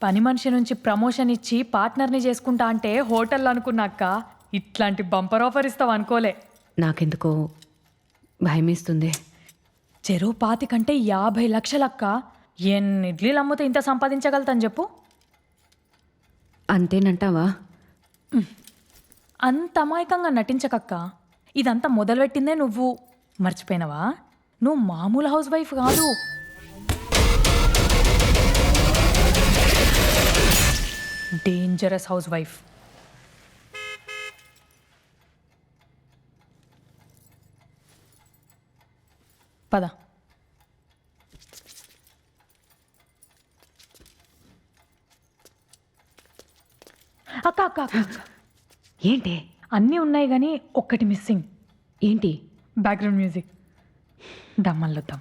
పని మనిషి నుంచి ప్రమోషన్ ఇచ్చి పార్ట్నర్ని చేసుకుంటా అంటే హోటల్ అనుకున్నాక ఇట్లాంటి బంపర్ ఆఫర్ ఇస్తావు అనుకోలే. నాకెందుకో భయమేస్తుంది. చెరో 25 కంటే 50 లక్షలక్క. ఎన్ని ఇడ్లీలు అమ్మితే ఇంత సంపాదించగలుగుతాను చెప్పు. అంతేనంటావా? అంత అమాయకంగా నటించకక్క. ఇదంతా మొదలుపెట్టిందే నువ్వు. మర్చిపోయినవా? నువ్వు మామూలు హౌస్ వైఫ్ కాదు. Dangerous house wife. పద. అక్క అక్క అక్క ఏంటి? అన్నీ ఉన్నాయి కానీ ఒక్కటి మిస్సింగ్. ఏంటి? Background music. దమ్మల్లుద్దాం.